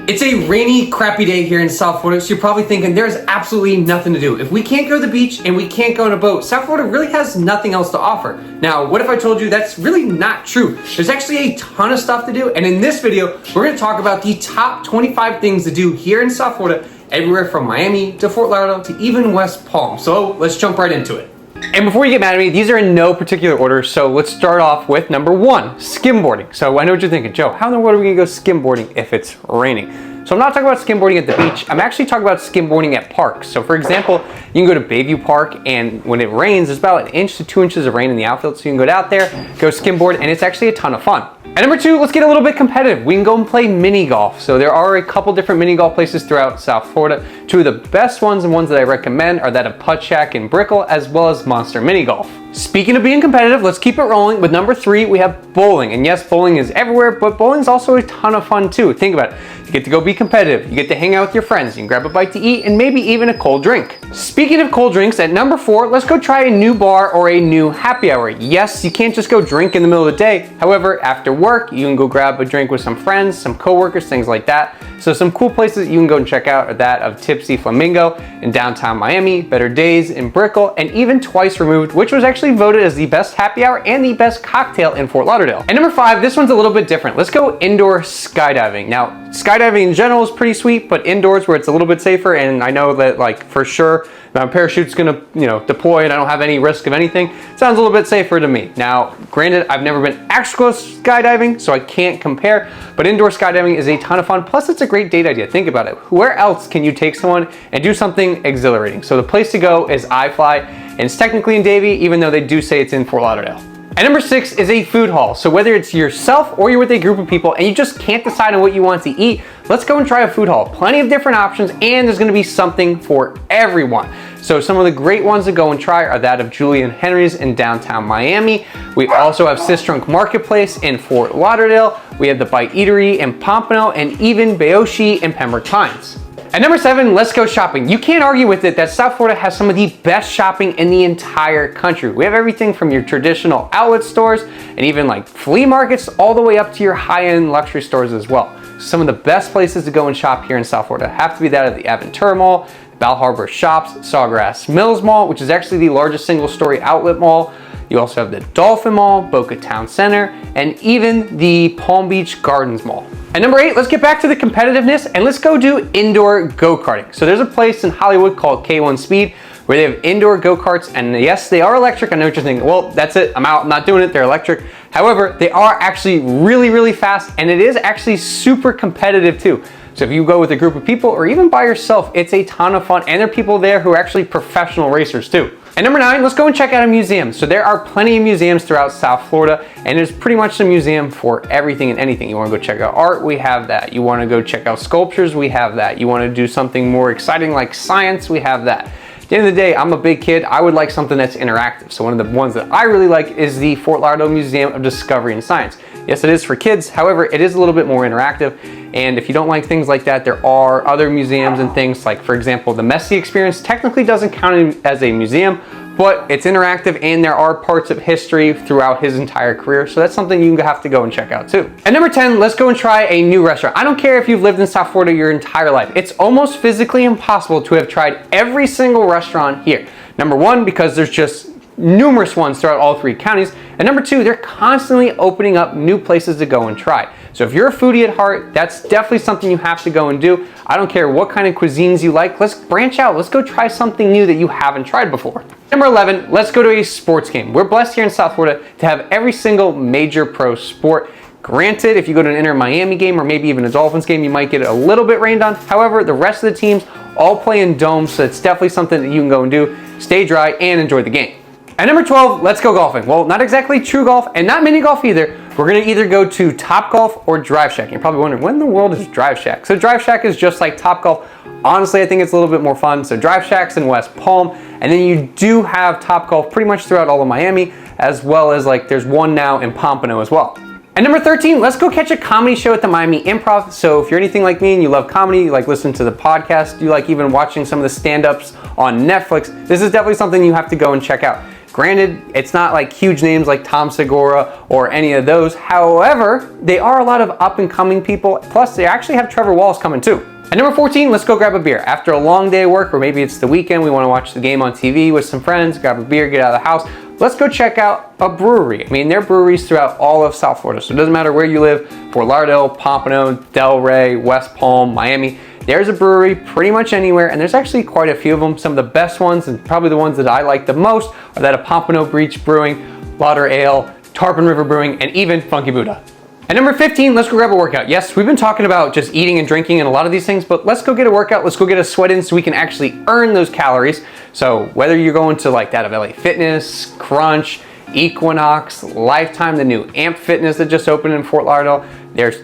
It's a rainy, crappy day here in South Florida, so you're probably thinking there's absolutely nothing to do. If we can't go to the beach and we can't go on a boat, South Florida really has nothing else to offer. Now, what if I told you that's really not true? There's actually a ton of stuff to do, and in this video, we're gonna talk about the top 25 things to do here in South Florida, everywhere from Miami to Fort Lauderdale to even West Palm. So let's jump right into it. And before you get mad at me, these are in no particular order, so let's start off with number one, skimboarding. So I know what you're thinking, Joe, how in the world are we gonna go skimboarding if it's raining? So I'm not talking about skimboarding at the beach, I'm actually talking about skimboarding at parks. So for example, you can go to Bayview Park, and when it rains, there's about 1 to 2 inches of rain in the outfield, so you can go out there, go skimboard, and it's actually a ton of fun. And number two, let's get a little bit competitive. We can go and play mini golf. So there are a couple different mini golf places throughout South Florida. Two of the best ones and ones that I recommend are that of Putt Shack in Brickell, as well as Monster Mini Golf. Speaking of being competitive, let's keep it rolling. With number three, we have bowling. And yes, bowling is everywhere, but bowling is also a ton of fun too. Think about it. You get to go be competitive. You get to hang out with your friends. You can grab a bite to eat and maybe even a cold drink. Speaking of cold drinks, at number four, let's go try a new bar or a new happy hour. Yes, you can't just go drink in the middle of the day. However, after work, you can go grab a drink with some friends, some coworkers, things like that. So some cool places you can go and check out are that of Tipsy Flamingo in downtown Miami, Better Days in Brickell, and even Twice Removed, which was actually voted as the best happy hour and the best cocktail in Fort Lauderdale. And number five, this one's a little bit different. Let's go indoor skydiving. Now, skydiving in general is pretty sweet, but indoors where it's a little bit safer, and I know that like for sure my parachute's gonna, deploy and I don't have any risk of anything. Sounds a little bit safer to me. Now, granted, I've never been actual skydiving, so I can't compare, but indoor skydiving is a ton of fun. Plus, it's a great date idea. Think about it. Where else can you take someone and do something exhilarating? So the place to go is iFly, and it's technically in Davie, even though they do say it's in Fort Lauderdale. And number six is a food hall. So whether it's yourself or you're with a group of people and you just can't decide on what you want to eat, let's go and try a food hall. Plenty of different options, and there's gonna be something for everyone. So some of the great ones to go and try are that of Julian Henry's in downtown Miami. We also have Sistrunk Marketplace in Fort Lauderdale. We have the Bite Eatery in Pompano, and even Bayoshi in Pembroke Pines. At number seven, let's go shopping. You can't argue with it that South Florida has some of the best shopping in the entire country. We have everything from your traditional outlet stores and even like flea markets all the way up to your high-end luxury stores as well. Some of the best places to go and shop here in South Florida have to be that of the Aventura Mall, Bal Harbour Shops, Sawgrass Mills Mall, which is actually the largest single-story outlet mall. You also have the Dolphin Mall, Boca Town Center, and even the Palm Beach Gardens Mall. At number eight, let's get back to the competitiveness and let's go do indoor go-karting. So there's a place in Hollywood called K1 Speed where they have indoor go-karts, and yes, they are electric. I know what you're thinking, well, that's it, I'm out, I'm not doing it, they're electric. However, they are actually really, really fast, and it is actually super competitive too. So if you go with a group of people or even by yourself, it's a ton of fun, and there are people there who are actually professional racers too. And number nine, let's go and check out a museum. So there are plenty of museums throughout South Florida, and there's pretty much a museum for everything and anything. You wanna go check out art, we have that. You wanna go check out sculptures, we have that. You wanna do something more exciting like science, we have that. At the end of the day, I'm a big kid. I would like something that's interactive. So one of the ones that I really like is the Fort Lauderdale Museum of Discovery and Science. Yes, it is for kids. However, it is a little bit more interactive. And if you don't like things like that, there are other museums and things like, for example, the Messi Experience technically doesn't count as a museum, but it's interactive and there are parts of history throughout his entire career. So that's something you have to go and check out too. At number 10, let's go and try a new restaurant. I don't care if you've lived in South Florida your entire life. It's almost physically impossible to have tried every single restaurant here. Number one, because there's just numerous ones throughout all three counties. And number two, they're constantly opening up new places to go and try. So if you're a foodie at heart, that's definitely something you have to go and do. I don't care what kind of cuisines you like. Let's branch out. Let's go try something new that you haven't tried before. Number 11, let's go to a sports game. We're blessed here in South Florida to have every single major pro sport. Granted, if you go to an Inter Miami game or maybe even a Dolphins game, you might get a little bit rained on. However, the rest of the teams all play in domes, so it's definitely something that you can go and do, stay dry, and enjoy the game. At number 12, let's go golfing. Well, not exactly true golf and not mini golf either. We're gonna either go to Top Golf or Drive Shack. You're probably wondering, when in the world is Drive Shack? So Drive Shack is just like Top Golf. Honestly, I think it's a little bit more fun. So Drive Shack's in West Palm, and then you do have Top Golf pretty much throughout all of Miami, as well as like there's one now in Pompano as well. At number 13, let's go catch a comedy show at the Miami Improv. So if you're anything like me and you love comedy, you like listening to the podcast, you like even watching some of the stand-ups on Netflix, this is definitely something you have to go and check out. Granted, it's not like huge names like Tom Segura or any of those. However, they are a lot of up and coming people. Plus, they actually have Trevor Wallace coming too. At number 14, let's go grab a beer. After a long day of work, or maybe it's the weekend, we want to watch the game on TV with some friends, grab a beer, get out of the house. Let's go check out a brewery. I mean, there are breweries throughout all of South Florida, so it doesn't matter where you live, Fort Lauderdale, Pompano, Delray, West Palm, Miami. There's a brewery pretty much anywhere, and there's actually quite a few of them. Some of the best ones, and probably the ones that I like the most, are that of Pompano Beach Brewing, Lauderdale, Tarpon River Brewing, and even Funky Buddha. At number 15, let's go grab a workout. Yes, we've been talking about just eating and drinking and a lot of these things, but let's go get a workout. Let's go get a sweat in so we can actually earn those calories. So whether you're going to like that of LA Fitness, Crunch, Equinox, Lifetime, the new Amp Fitness that just opened in Fort Lauderdale,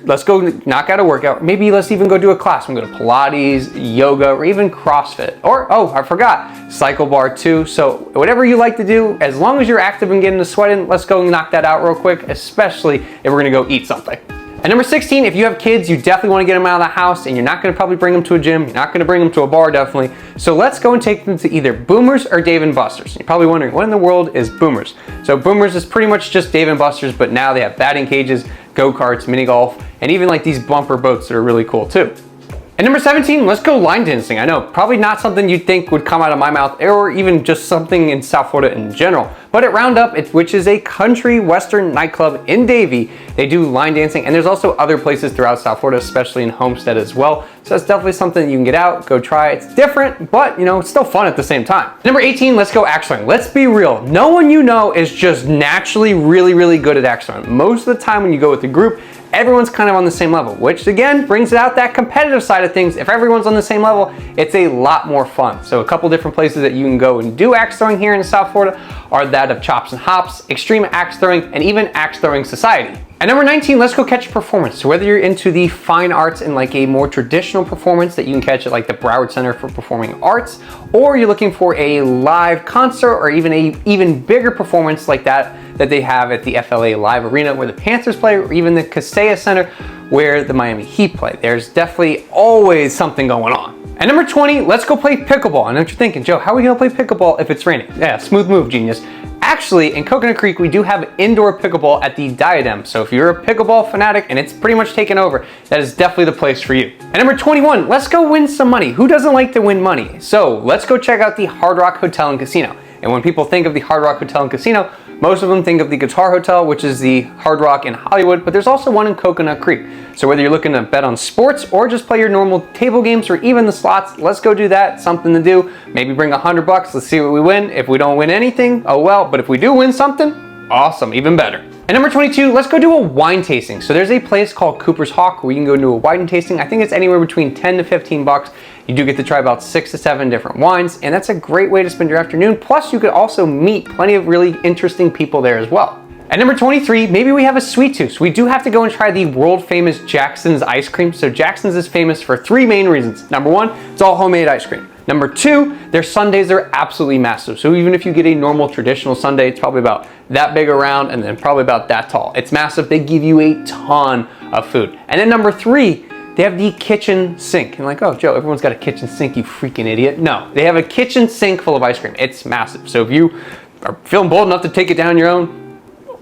let's go knock out a workout. Maybe let's even go do a class. We can go to Pilates, yoga, or even CrossFit. Or, oh, I forgot, cycle bar too. So whatever you like to do, as long as you're active and getting the sweat in, let's go knock that out real quick, especially if we're gonna go eat something. At number 16, if you have kids, you definitely want to get them out of the house, and you're not going to probably bring them to a gym. You're not going to bring them to a bar, definitely. So let's go and take them to either Boomers or Dave & Buster's. And you're probably wondering, what in the world is Boomers? So Boomers is pretty much just Dave & Buster's, but now they have batting cages, go-karts, mini golf, and even like these bumper boats that are really cool too. At number 17, let's go line dancing. I know, probably not something you'd think would come out of my mouth, or even just something in South Florida in general. But at Roundup, which is a country western nightclub in Davie, they do line dancing, and there's also other places throughout South Florida, especially in Homestead as well. So that's definitely something you can get out, go try. It's different, but you know, it's still fun at the same time. At number 18, let's go axe throwing. Let's be real. No one you know is just naturally really good at axe throwing. Most of the time when you go with a group, everyone's kind of on the same level, which again brings out that competitive side of things. If everyone's on the same level, it's a lot more fun. So a couple different places that you can go and do axe throwing here in South Florida are that of Chops and Hops, Extreme Axe Throwing, and even Axe Throwing Society. At number 19, let's go catch a performance. So whether you're into the fine arts and like a more traditional performance that you can catch at like the Broward Center for Performing Arts, or you're looking for a live concert or even a even bigger performance like that they have at the FLA Live Arena where the Panthers play, or even the Kaseya Center where the Miami Heat play. There's definitely always something going on. At number 20, let's go play pickleball. I know what you're thinking, Joe, how are we gonna play pickleball if it's raining? Yeah, smooth move, genius. Actually, in Coconut Creek, we do have indoor pickleball at the Diadem. So if you're a pickleball fanatic and it's pretty much taken over, that is definitely the place for you. At number 21, let's go win some money. Who doesn't like to win money? So let's go check out the Hard Rock Hotel and Casino. And when people think of the Hard Rock Hotel and Casino, most of them think of the Guitar Hotel, which is the Hard Rock in Hollywood, but there's also one in Coconut Creek. So whether you're looking to bet on sports or just play your normal table games or even the slots, let's go do that. Something to do. Maybe bring $100. Let's see what we win. If we don't win anything, oh well. But if we do win something, awesome, even better. At number 22, let's go do a wine tasting. So there's a place called Cooper's Hawk where you can go do a wine tasting. I think it's anywhere between 10 to 15 bucks. You do get to try about 6 to 7 different wines, and that's a great way to spend your afternoon. Plus, you could also meet plenty of really interesting people there as well. At number 23, maybe we have a sweet tooth. So we do have to go and try the world famous Jackson's ice cream. So Jackson's is famous for 3 main reasons. Number 1, it's all homemade ice cream. Number 2, their sundaes are absolutely massive. So even if you get a normal traditional sundae, it's probably about that big around and then probably about that tall. It's massive. They give you a ton of food. And then number 3, they have the kitchen sink. And like, oh, Joe, everyone's got a kitchen sink, you freaking idiot. No, they have a kitchen sink full of ice cream. It's massive. So if you are feeling bold enough to take it down your own,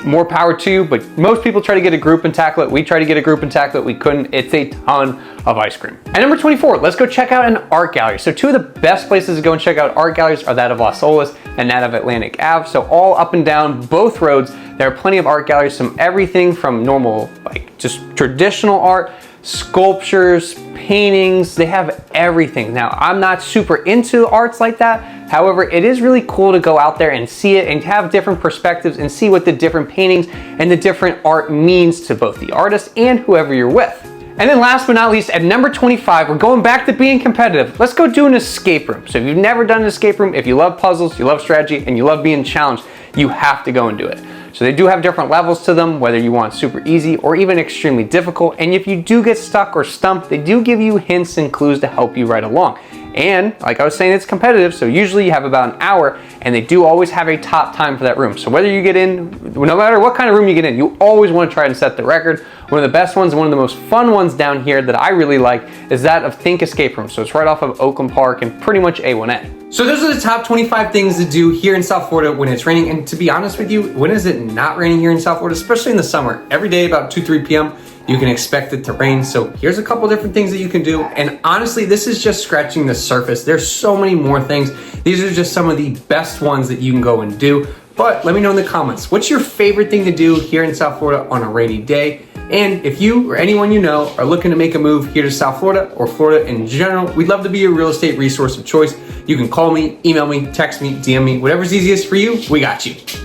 more power to you, but most people try to get a group and tackle it. We try to get a group and tackle it. We couldn't. It's a ton of ice cream. At number 24, let's go check out an art gallery. So 2 of the best places to go and check out art galleries are that of Las Olas and that of Atlantic Ave. So all up and down both roads, there are plenty of art galleries, from everything from normal, like just traditional art, sculptures, paintings, they have everything. Now, I'm not super into arts like that. However, it is really cool to go out there and see it and have different perspectives and see what the different paintings and the different art means to both the artist and whoever you're with. And then last but not least, at number 25, we're going back to being competitive. Let's go do an escape room. So if you've never done an escape room, if you love puzzles, you love strategy, and you love being challenged, you have to go and do it. So they do have different levels to them, whether you want super easy or even extremely difficult. And if you do get stuck or stumped, they do give you hints and clues to help you right along. And like I was saying, it's competitive, so usually you have about an hour, and they do always have a top time for that room. So whether you get in, no matter what kind of room you get in, you always want to try and set the record. One of the best ones, one of the most fun ones down here that I really like is that of Think Escape Room. So it's right off of Oakland Park and pretty much A1A. So those are the top 25 things to do here in South Florida when it's raining. And to be honest with you, when is it not raining here in South Florida, especially in the summer? Every day about 2-3 p.m. you can expect it to rain. So here's a couple different things that you can do. And honestly, this is just scratching the surface. There's so many more things. These are just some of the best ones that you can go and do. But let me know in the comments, what's your favorite thing to do here in South Florida on a rainy day? And if you or anyone you know are looking to make a move here to South Florida or Florida in general, we'd love to be your real estate resource of choice. You can call me, email me, text me, DM me, whatever's easiest for you, we got you.